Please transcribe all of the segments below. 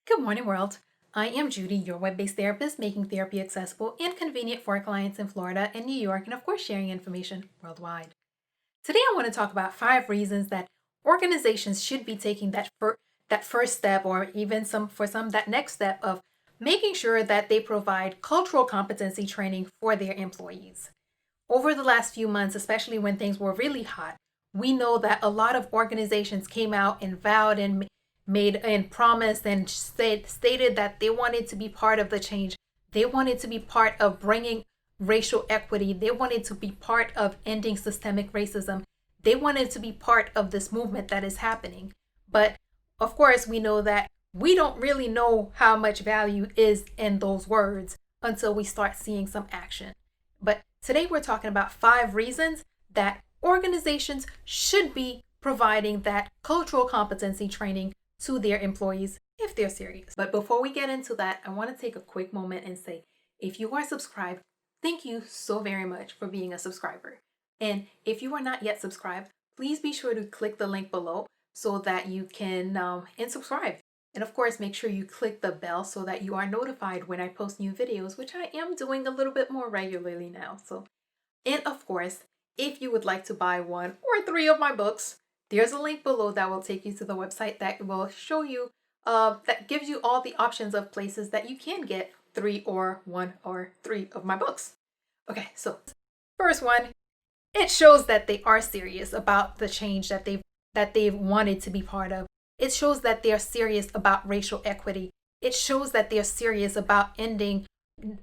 Good morning, world. I am Judy, your web-based therapist, making therapy accessible and convenient for our clients in Florida and New York, and of course, sharing information worldwide. Today, I want to talk about 5 reasons that organizations should be taking that first step, or even some that next step of making sure that they provide cultural competency training for their employees. Over the last few months, especially when things were really hot, we know that a lot of organizations came out and vowed and made and promised and stated that they wanted to be part of the change. They wanted to be part of bringing racial equity. They wanted to be part of ending systemic racism. They wanted to be part of this movement that is happening. But of course, we know that we don't really know how much value is in those words until we start seeing some action. But today we're talking about 5 reasons that organizations should be providing that cultural competency training to their employees if they're serious. But before we get into that, I want to take a quick moment and say, if you are subscribed, thank you so very much for being a subscriber. And if you are not yet subscribed, please be sure to click the link below so that you can and subscribe. And of course, make sure you click the bell so that you are notified when I post new videos, which I am doing a little bit more regularly now. And of course, if you would like to buy 1 or 3 of my books, there's a link below that will take you to the website that will show you, that gives you all the options of places that you can get 3 or 1 or 3 of my books. Okay, so first one, it shows that they are serious about the change that they've wanted to be part of. It shows that they're serious about racial equity. It shows that they're serious about ending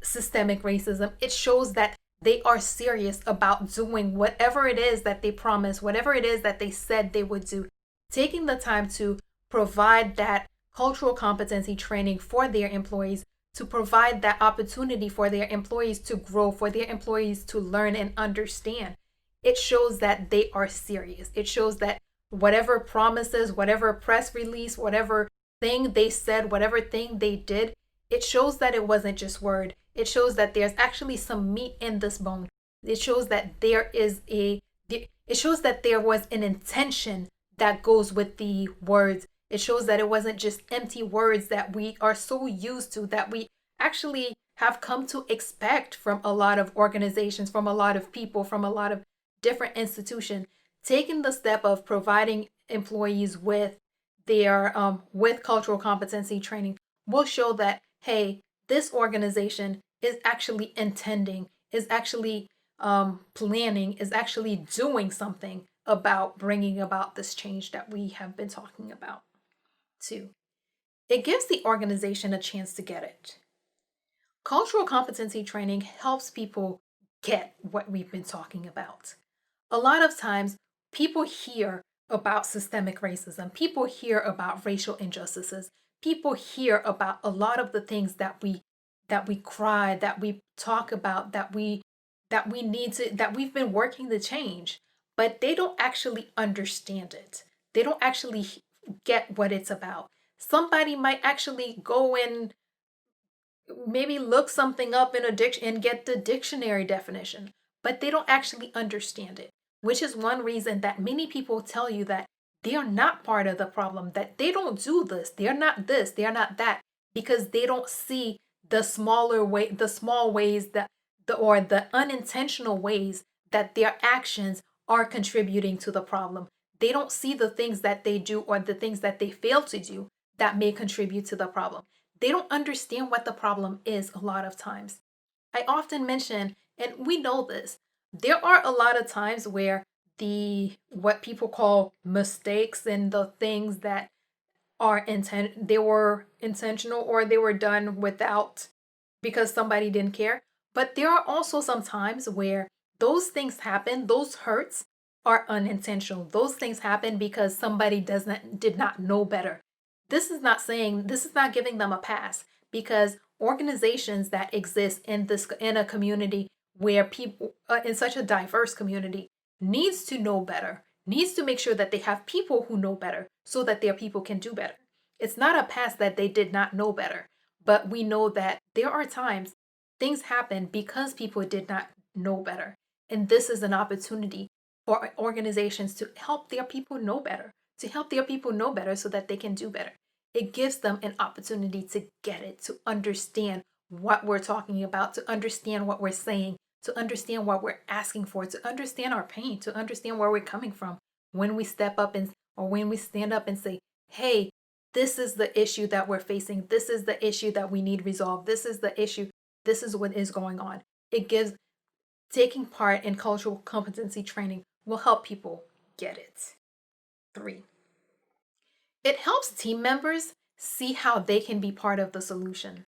systemic racism. It shows that they are serious about doing whatever it is that they promised, whatever it is that they said they would do, taking the time to provide that cultural competency training for their employees, to provide that opportunity for their employees to grow, for their employees to learn and understand. It shows that they are serious. It shows that whatever promises, whatever press release, whatever thing they said, whatever thing they did, it shows that it wasn't just word. It shows that there's actually some meat in this bone. It shows that it shows that there was an intention that goes with the words. It shows that it wasn't just empty words that we are so used to, that we actually have come to expect from a lot of organizations, from a lot of people, from a lot of different institutions. Taking the step of providing employees with their with cultural competency training will show that, hey, this organization is actually intending, is actually planning, is actually doing something about bringing about this change that we have been talking about. 2, it gives the organization a chance to get it. Cultural competency training helps people get what we've been talking about. A lot of times, people hear about systemic racism, people hear about racial injustices, people hear about a lot of the things that we cry, that we talk about, that we've been working to change, but they don't actually understand it. They don't actually get what it's about. Somebody might actually go and maybe look something up in a and get the dictionary definition, but they don't actually understand it, which is one reason that many people tell you that they are not part of the problem, that they don't do this, they are not this, they are not that, because they don't see the small ways or the unintentional ways that their actions are contributing to the problem. They don't see the things that they do or the things that they fail to do that may contribute to the problem. They don't understand what the problem is a lot of times. I often mention, and we know this, there are a lot of times where what people call mistakes and the things that they were intentional, or they were done without, because somebody didn't care. But there are also some times where those things happen, those hurts are unintentional. Those things happen because somebody did not know better. This is not giving them a pass, because organizations that exist in a community where people in such a diverse community needs to know better, needs to make sure that they have people who know better so that their people can do better. It's not a pass that they did not know better, but we know that there are times things happen because people did not know better. And this is an opportunity for organizations to help their people know better, so that they can do better. It gives them an opportunity to get it, to understand what we're talking about, to understand what we're saying, to understand what we're asking for, to understand our pain, to understand where we're coming from when we step up and or when we stand up and say, hey, this is the issue that we're facing. This is the issue that we need resolved. This is the issue. This is what is going on. It gives taking part in cultural competency training will help people get it. 3, it helps team members see how they can be part of the solution.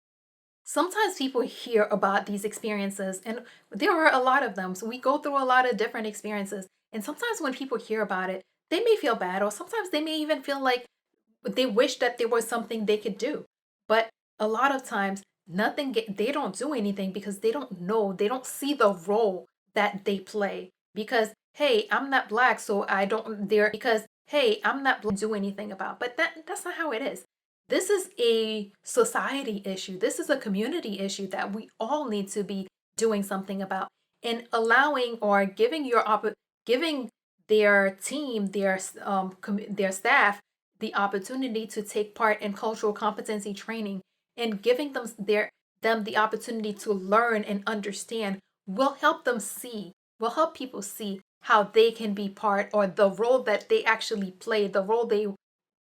Sometimes people hear about these experiences, and there are a lot of them. So we go through a lot of different experiences. And sometimes when people hear about it, they may feel bad, or sometimes they may even feel like they wish that there was something they could do. But a lot of times, they don't do anything because they don't know, they don't see the role that they play. Because, hey, I'm not black, so I don't, there, because, hey, I'm not black, do anything about. But that's not how it is. This is a society issue. This is a community issue that we all need to be doing something about, and allowing or giving their team, their staff, the opportunity to take part in cultural competency training, and giving them the opportunity to learn and understand will help them see, will help people see how they can be part, or the role that they actually play, the role they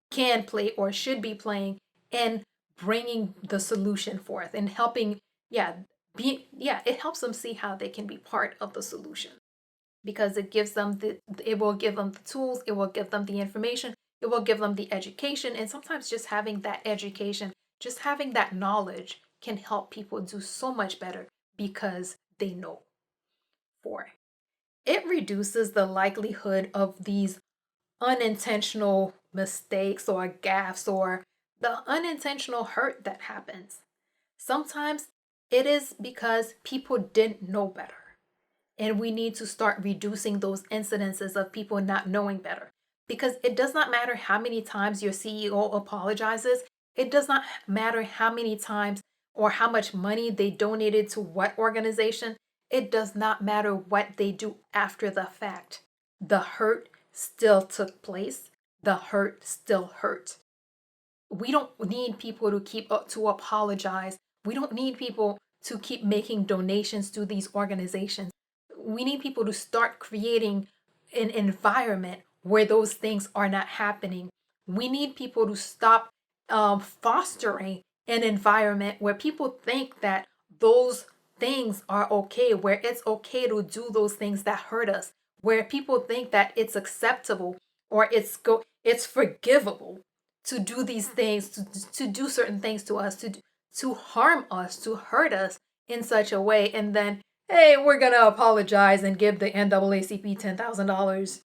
can play or should be playing in bringing the solution forth and helping, yeah, it helps them see how they can be part of the solution, because it will give them the tools, it will give them the information, it will give them the education. And sometimes just having that education, just having that knowledge can help people do so much better because they know. 4, it reduces the likelihood of these unintentional mistakes or gaffes, or the unintentional hurt that happens. Sometimes it is because people didn't know better. And we need to start reducing those incidences of people not knowing better. Because it does not matter how many times your CEO apologizes. It does not matter how many times or how much money they donated to what organization. It does not matter what they do after the fact. The hurt still took place. The hurt still hurt. We don't need people to keep up to apologize. We don't need people to keep making donations to these organizations. We need people to start creating an environment where those things are not happening. We need people to stop fostering an environment where people think that those things are okay, where it's okay to do those things that hurt us, where people think that it's acceptable or it's forgivable to do these things, to do certain things to us, to harm us, to hurt us in such a way. And then, hey, we're going to apologize and give the NAACP $10,000.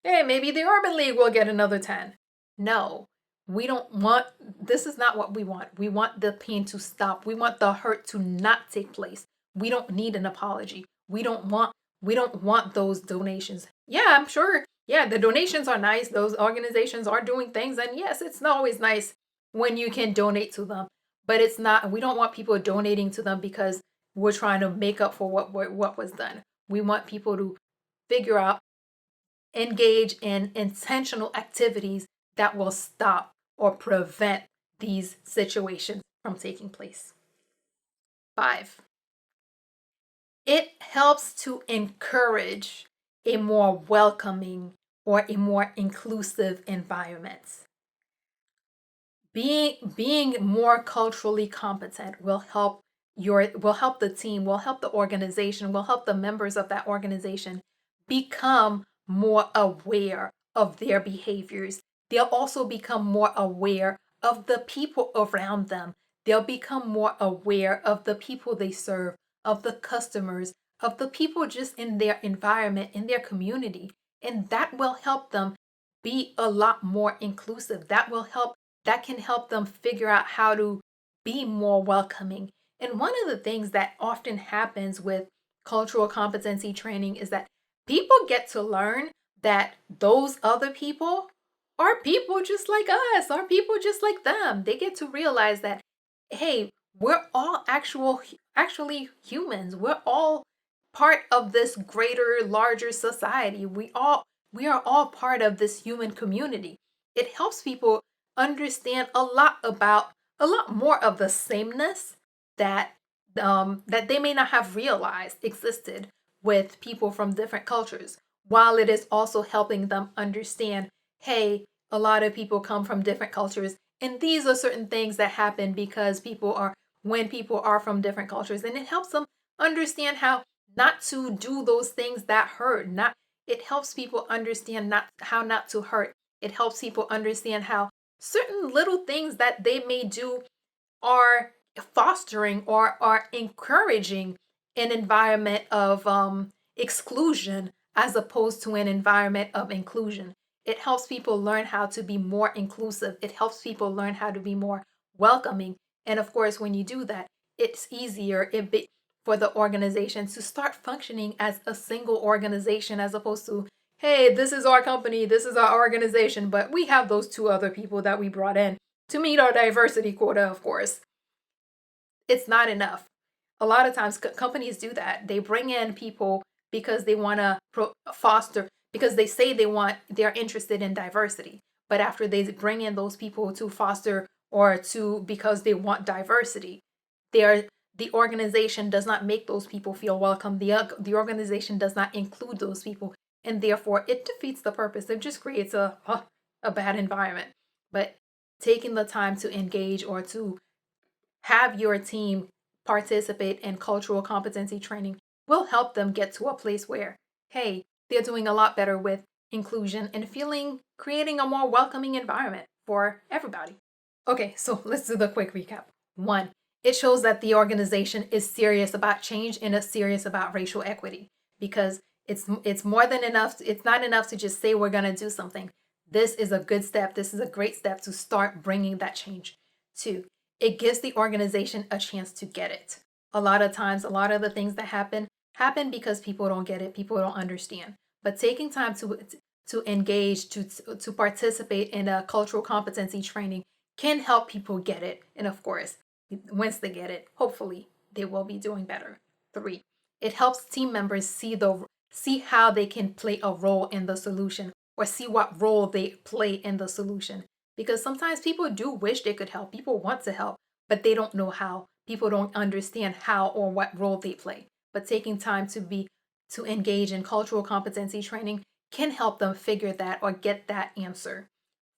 Hey, maybe the Urban League will get another 10. No, we don't want, this is not what we want. We want the pain to stop. We want the hurt to not take place. We don't need an apology. We don't want those donations. Yeah, I'm sure. Yeah, the donations are nice. Those organizations are doing things. And yes, it's not always nice when you can donate to them. But it's not, we don't want people donating to them because we're trying to make up for what was done. We want people to figure out, engage in intentional activities that will stop or prevent these situations from taking place. 5, it helps to encourage a more welcoming or a more inclusive environment. Being more culturally competent will help the team, will help the organization, will help the members of that organization become more aware of their behaviors. They'll also become more aware of the people around them. They'll become more aware of the people they serve, of the customers, of the people just in their environment, in their community. And that will help them be a lot more inclusive. That can help them figure out how to be more welcoming. And one of the things that often happens with cultural competency training is that people get to learn that those other people are people just like us, are people just like them. They get to realize that, hey, we're all actually humans. We're all part of this greater, larger society. We are all part of this human community. It helps people understand a lot more of the sameness that that they may not have realized existed with people from different cultures, while it is also helping them understand, hey, a lot of people come from different cultures, and these are certain things that happen because people are when people are from different cultures, and it helps them understand how not to do those things that hurt. Not It helps people understand not how not to hurt. It helps people understand how certain little things that they may do are fostering or are encouraging an environment of exclusion as opposed to an environment of inclusion. It helps people learn how to be more inclusive. It helps people learn how to be more welcoming. And of course, when you do that, it's easier for the organization to start functioning as a single organization as opposed to, hey, this is our company, this is our organization, but we have those two other people that we brought in to meet our diversity quota, of course. It's not enough. A lot of times companies do that. They bring in people because they want to foster, because they say they're interested in diversity. But after they bring in those people to foster or to because they want diversity, they're the organization does not make those people feel welcome. The organization does not include those people, and therefore it defeats the purpose. It just creates a bad environment. But taking the time to engage or to have your team participate in cultural competency training will help them get to a place where, hey, they're doing a lot better with inclusion and creating a more welcoming environment for everybody. Okay, so let's do the quick recap. One, it shows that the organization is serious about change and is serious about racial equity, because it's more than enough. It's not enough to just say we're going to do something. This is a good step. This is a great step to start bringing that change. Two, it gives the organization a chance to get it. A lot of times, a lot of the things that happen because people don't get it, people don't understand. But taking time to engage, to participate in a cultural competency training can help people get it. And of course, once they get it, hopefully they will be doing better. Three, it helps team members see how they can play a role in the solution, or see what role they play in the solution. Because sometimes people do wish they could help. People want to help, but they don't know how. People don't understand how or what role they play. But taking time to engage in cultural competency training can help them figure that or get that answer.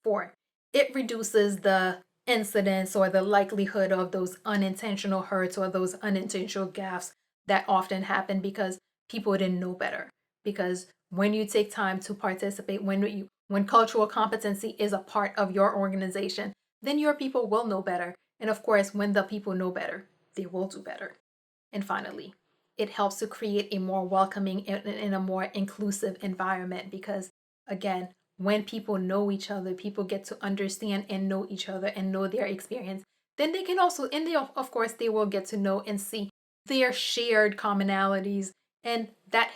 Four, it reduces the incidence or the likelihood of those unintentional hurts or those unintentional gaffes that often happen because people didn't know better. Because when you take time to participate, when cultural competency is a part of your organization, then your people will know better. And of course, when the people know better, they will do better. And finally, it helps to create a more welcoming and a more inclusive environment because, again, when people know each other, people get to understand and know each other and know their experience, then they can also, and they, of course, they will get to know and see their shared commonalities. And that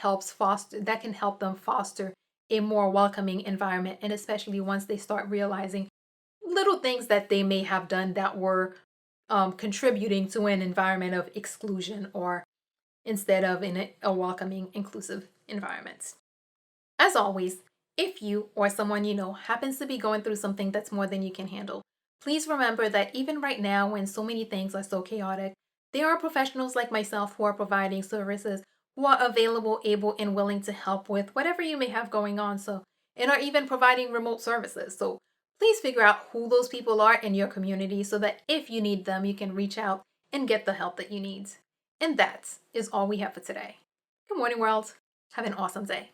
can help them foster a more welcoming environment. And especially once they start realizing little things that they may have done that were contributing to an environment of exclusion or instead of in a welcoming, inclusive environment. As always, if you or someone you know happens to be going through something that's more than you can handle, please remember that even right now, when so many things are so chaotic, there are professionals like myself who are providing services, who are available, able, and willing to help with whatever you may have going on. So, and are even providing remote services. So, please figure out who those people are in your community so that if you need them, you can reach out and get the help that you need. And that is all we have for today. Good morning, world. Have an awesome day.